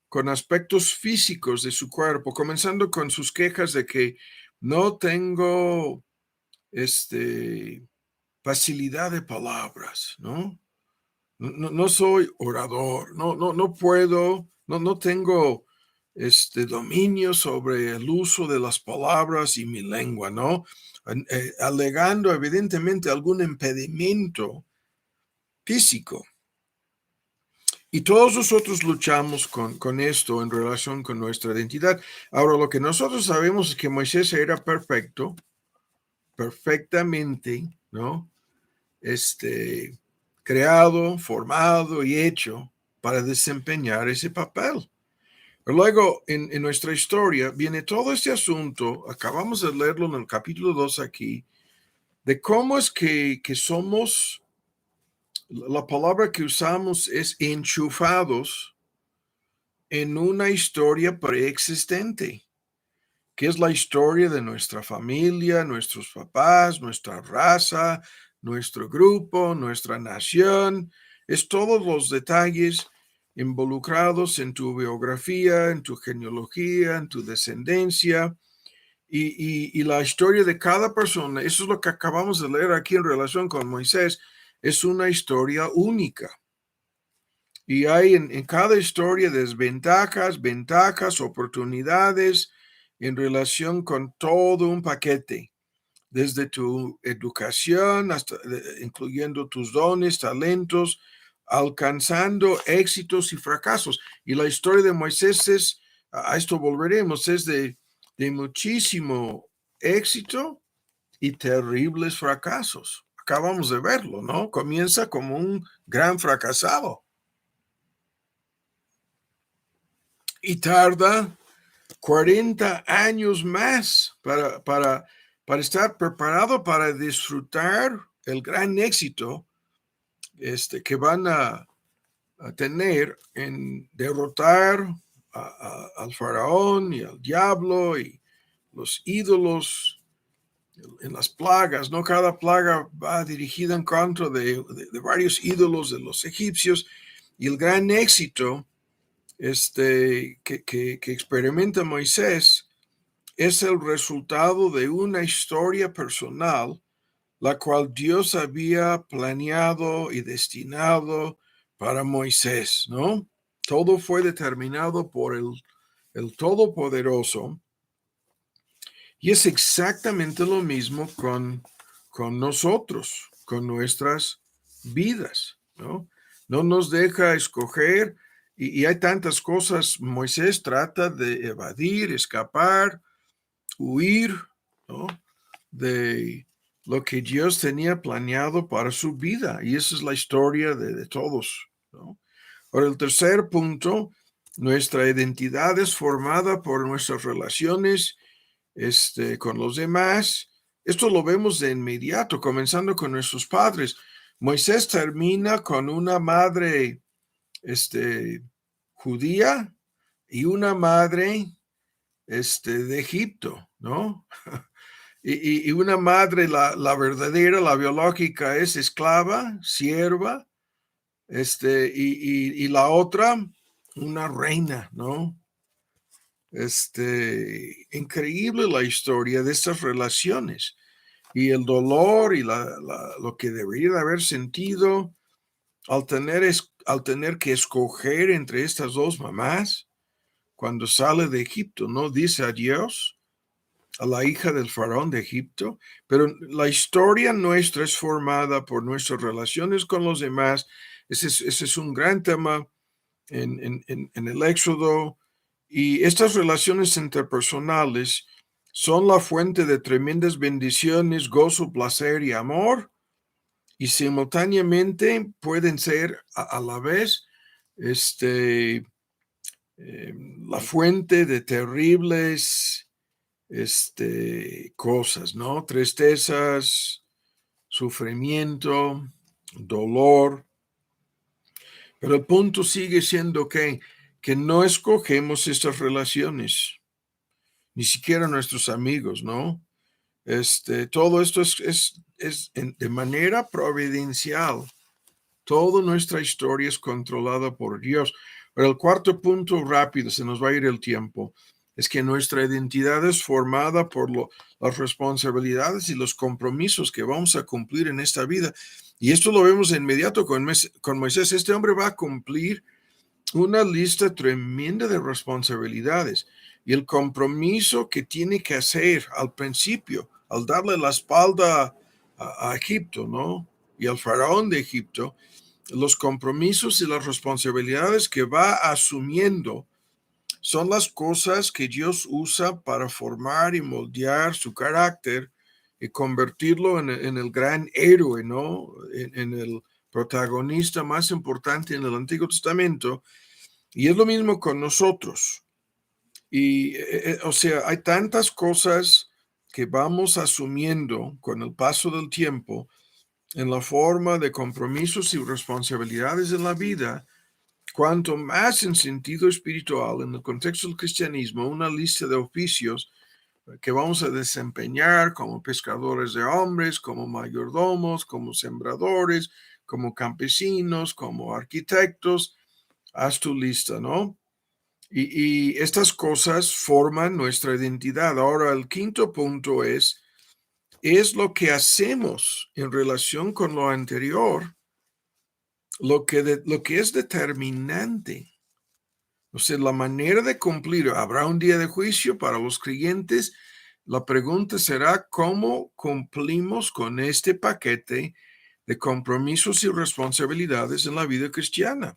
con aspectos físicos de su cuerpo, comenzando con sus quejas de que no tengo facilidad de palabras, ¿no? No soy orador, no puedo, no tengo dominio sobre el uso de las palabras y mi lengua, ¿no? Alegando evidentemente algún impedimento físico. Y todos nosotros luchamos con esto en relación con nuestra identidad. Ahora, lo que nosotros sabemos es que Moisés era perfecto, perfectamente, ¿no? Creado, formado y hecho para desempeñar ese papel. Pero luego, en nuestra historia, viene todo este asunto, acabamos de leerlo en el capítulo 2 aquí, de cómo es que somos, la palabra que usamos es enchufados en una historia preexistente, que es la historia de nuestra familia, nuestros papás, nuestra raza, nuestro grupo, nuestra nación. Es todos los detalles involucrados en tu biografía, en tu genealogía, en tu descendencia y la historia de cada persona. Eso es lo que acabamos de leer aquí en relación con Moisés. Es una historia única. Y hay en cada historia desventajas, ventajas, oportunidades en relación con todo un paquete, desde tu educación hasta incluyendo tus dones, talentos, alcanzando éxitos y fracasos. Y la historia de Moisés es, a esto volveremos, es de muchísimo éxito y terribles fracasos. Acabamos de verlo, ¿no? Comienza como un gran fracasado. Y tarda 40 años más para estar preparado para disfrutar el gran éxito que van a tener en derrotar al faraón y al diablo y los ídolos en las plagas, ¿no? Cada plaga va dirigida en contra de varios ídolos de los egipcios, y el gran éxito que experimenta Moisés es el resultado de una historia personal, la cual Dios había planeado y destinado para Moisés, ¿no? Todo fue determinado por el Todopoderoso, y es exactamente lo mismo con nosotros, con nuestras vidas, ¿no? No nos deja escoger, y hay tantas cosas. Moisés trata de evadir, escapar, huir, ¿no? De lo que Dios tenía planeado para su vida, y esa es la historia de todos, ¿no? Ahora, el tercer punto, nuestra identidad es formada por nuestras relaciones con los demás. Esto lo vemos de inmediato, comenzando con nuestros padres. Moisés termina con una madre judía y una madre de Egipto, ¿no? Y una madre, la verdadera, la biológica, es esclava, sierva, y la otra, una reina, ¿no? Increíble la historia de estas relaciones y el dolor y lo que debería de haber sentido al tener que escoger entre estas dos mamás cuando sale de Egipto. No dice adiós a la hija del faraón de Egipto, pero la historia nuestra es formada por nuestras relaciones con los demás. Ese es un gran tema en el Éxodo, y estas relaciones interpersonales son la fuente de tremendas bendiciones, gozo, placer y amor, y simultáneamente pueden ser a la vez la fuente de terribles cosas, ¿no? Tristezas, sufrimiento, dolor. Pero el punto sigue siendo que no escogemos estas relaciones, ni siquiera nuestros amigos, ¿no? Todo esto es de manera providencial. Toda nuestra historia es controlada por Dios. Pero el cuarto punto rápido, se nos va a ir el tiempo, es que nuestra identidad es formada por las responsabilidades y los compromisos que vamos a cumplir en esta vida. Y esto lo vemos de inmediato con Moisés. Este hombre va a cumplir una lista tremenda de responsabilidades y el compromiso que tiene que hacer al principio, al darle la espalda a Egipto, ¿no? Y al faraón de Egipto, los compromisos y las responsabilidades que va asumiendo son las cosas que Dios usa para formar y moldear su carácter y convertirlo en el gran héroe, ¿no? En el protagonista más importante en el Antiguo Testamento. Y es lo mismo con nosotros. Y, o sea, hay tantas cosas que vamos asumiendo con el paso del tiempo en la forma de compromisos y responsabilidades en la vida, cuanto más en sentido espiritual, en el contexto del cristianismo, una lista de oficios que vamos a desempeñar como pescadores de hombres, como mayordomos, como sembradores, como campesinos, como arquitectos. Haz tu lista, ¿no? Y estas cosas forman nuestra identidad. Ahora, el quinto punto es lo que hacemos en relación con lo anterior, lo que es determinante. O sea, la manera de cumplir. Habrá un día de juicio para los creyentes. La pregunta será cómo cumplimos con este paquete de compromisos y responsabilidades en la vida cristiana.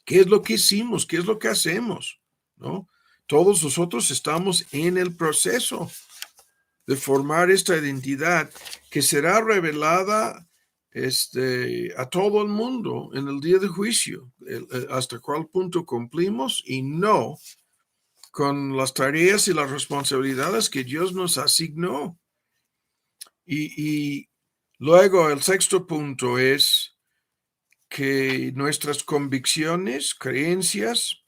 ¿Qué es lo que hicimos? ¿Qué es lo que hacemos? ¿No? Todos nosotros estamos en el proceso de formar esta identidad que será revelada a todo el mundo en el día de juicio, hasta cuál punto cumplimos y no con las tareas y las responsabilidades que Dios nos asignó. Y luego el sexto punto es que nuestras convicciones, creencias,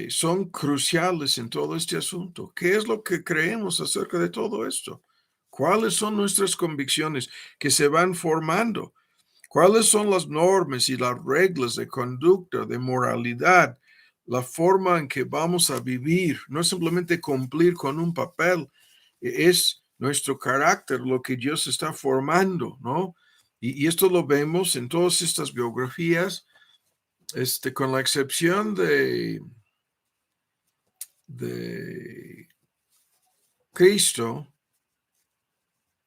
son cruciales en todo este asunto. ¿Qué es lo que creemos acerca de todo esto? ¿Cuáles son nuestras convicciones que se van formando? ¿Cuáles son las normas y las reglas de conducta, de moralidad, la forma en que vamos a vivir? No es simplemente cumplir con un papel, es nuestro carácter lo que Dios está formando, ¿no? Y esto lo vemos en todas estas biografías, con la excepción de Cristo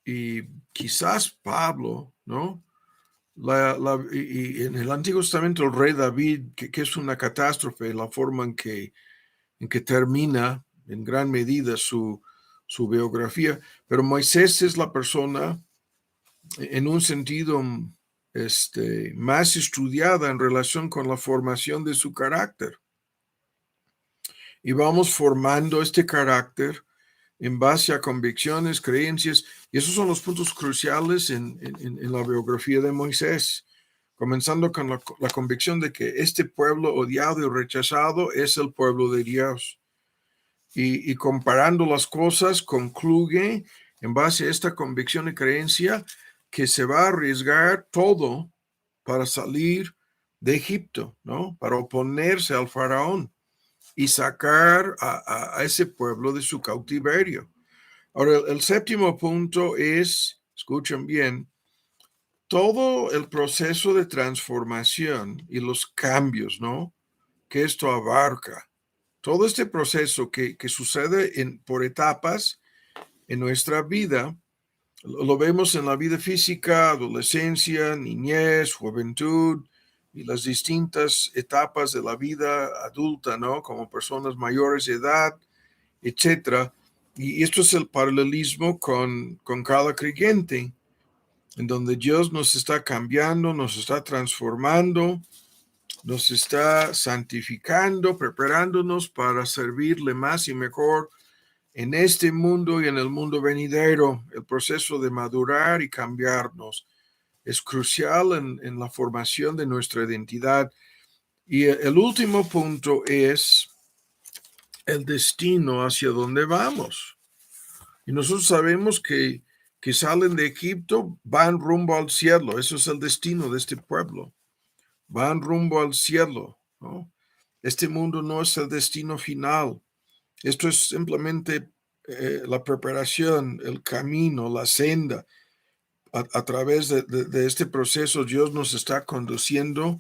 y quizás Pablo, ¿no? Y en el Antiguo Testamento el rey David, que es una catástrofe, la forma en que termina en gran medida su biografía, pero Moisés es la persona en un sentido más estudiada en relación con la formación de su carácter. Y vamos formando este carácter en base a convicciones, creencias, y esos son los puntos cruciales en la biografía de Moisés, comenzando con la convicción de que este pueblo odiado y rechazado es el pueblo de Dios. Y comparando las cosas, concluye en base a esta convicción y creencia que se va a arriesgar todo para salir de Egipto, ¿no? Para oponerse al faraón y sacar a ese pueblo de su cautiverio. Ahora, el séptimo punto es, escuchen bien, todo el proceso de transformación y los cambios, ¿no? Que esto abarca. Todo este proceso que sucede por etapas en nuestra vida, lo vemos en la vida física, adolescencia, niñez, juventud y las distintas etapas de la vida adulta, ¿no? Como personas mayores de edad, etcétera. Y esto es el paralelismo con cada creyente, en donde Dios nos está cambiando, nos está transformando, nos está santificando, preparándonos para servirle más y mejor en este mundo y en el mundo venidero. El proceso de madurar y cambiarnos es crucial en la formación de nuestra identidad. Y el último punto es el destino hacia donde vamos. Y nosotros sabemos que salen de Egipto, van rumbo al cielo. Eso es el destino de este pueblo. Van rumbo al cielo, ¿no? Este mundo no es el destino final. Esto es simplemente la preparación, el camino, la senda. A través de este proceso, Dios nos está conduciendo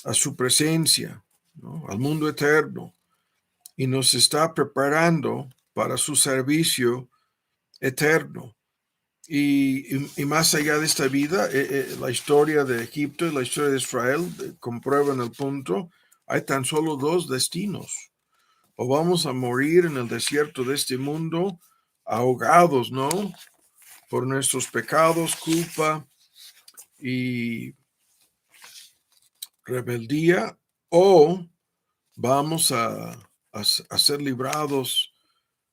a su presencia, ¿no? Al mundo eterno, y nos está preparando para su servicio eterno. Y más allá de esta vida, la historia de Egipto y la historia de Israel comprueban el punto. Hay tan solo dos destinos. O vamos a morir en el desierto de este mundo, ahogados, ¿no? Por nuestros pecados, culpa y rebeldía, o vamos a ser librados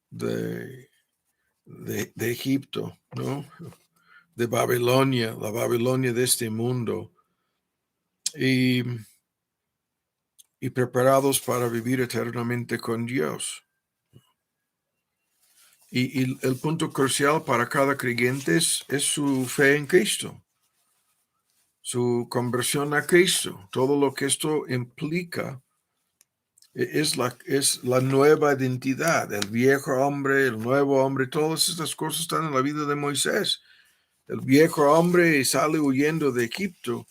de Egipto, ¿no? De Babilonia, la Babilonia de este mundo, y preparados para vivir eternamente con Dios. Y el punto crucial para cada creyente es su fe en Cristo, su conversión a Cristo. Todo lo que esto implica es la nueva identidad, el viejo hombre, el nuevo hombre. Todas estas cosas están en la vida de Moisés. El viejo hombre sale huyendo de Egipto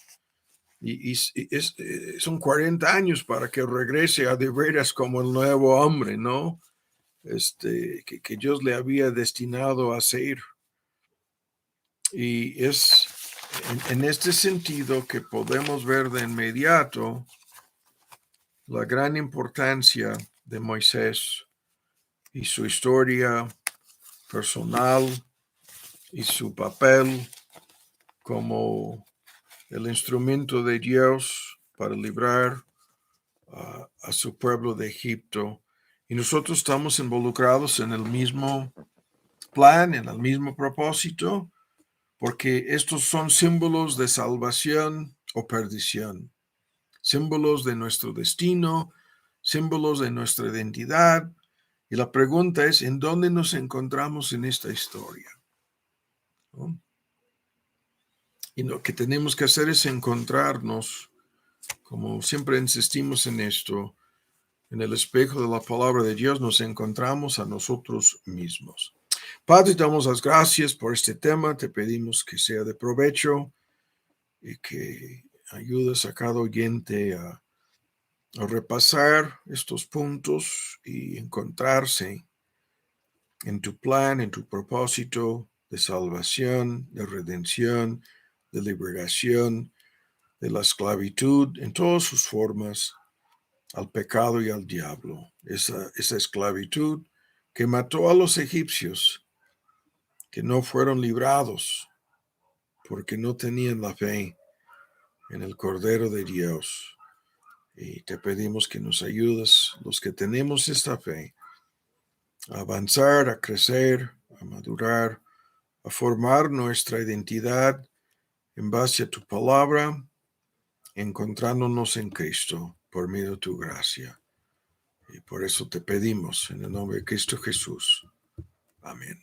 y son 40 años para que regrese a de veras como el nuevo hombre, ¿no? Que Dios le había destinado a ser. Y es en este sentido que podemos ver de inmediato la gran importancia de Moisés y su historia personal y su papel como el instrumento de Dios para librar a su pueblo de Egipto. Y nosotros estamos involucrados en el mismo plan, en el mismo propósito, porque estos son símbolos de salvación o perdición, símbolos de nuestro destino, símbolos de nuestra identidad. Y la pregunta es, ¿en dónde nos encontramos en esta historia? ¿No? Y lo que tenemos que hacer es encontrarnos, como siempre insistimos en esto, en el espejo de la palabra de Dios nos encontramos a nosotros mismos. Padre, te damos las gracias por este tema, te pedimos que sea de provecho y que ayudes a cada oyente a repasar estos puntos y encontrarse en tu plan, en tu propósito de salvación, de redención, de liberación, de la esclavitud en todas sus formas, al pecado y al diablo. Esa esclavitud que mató a los egipcios, que no fueron librados porque no tenían la fe en el Cordero de Dios. Y te pedimos que nos ayudes, los que tenemos esta fe, a avanzar, a crecer, a madurar, a formar nuestra identidad en base a tu palabra, encontrándonos en Cristo por medio de tu gracia. Y por eso te pedimos en el nombre de Cristo Jesús. Amén.